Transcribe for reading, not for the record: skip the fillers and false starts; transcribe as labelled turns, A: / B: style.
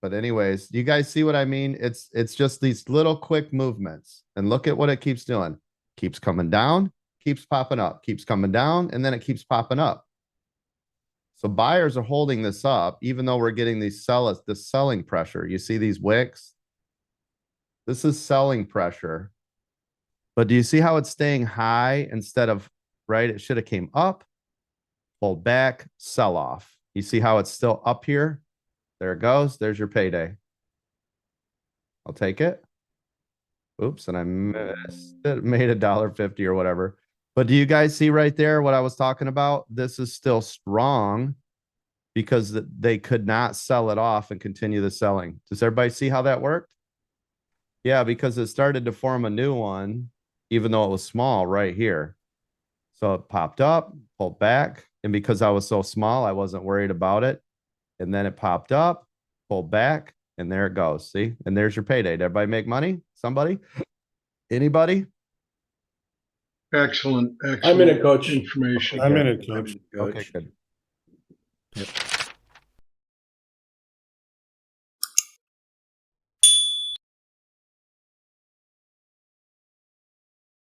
A: But anyways, do you guys see what I mean? It's just these little quick movements. And look at what it keeps doing. Keeps coming down, keeps popping up, keeps coming down, and then it keeps popping up. So buyers are holding this up, even though we're getting these this selling pressure. You see these wicks? This is selling pressure. But do you see how it's staying high instead of, right? It should have came up, pulled back, sell off. You see how it's still up here? There it goes. There's your payday. I'll take it. Oops, and I missed it. Made $1.50 or whatever. But do you guys see right there what I was talking about? This is still strong because they could not sell it off and continue the selling. Does everybody see how that worked? Yeah, because it started to form a new one, even though it was small right here. So it popped up, pulled back. And because I was so small, I wasn't worried about it. And then it popped up, pulled back, and there it goes. See? And there's your payday. Did everybody make money? Somebody? Anybody?
B: Excellent,
C: I'm in
B: excellent
C: it, coach.
B: information.
D: I'm in it, coach.
A: Okay, good.
D: Yep.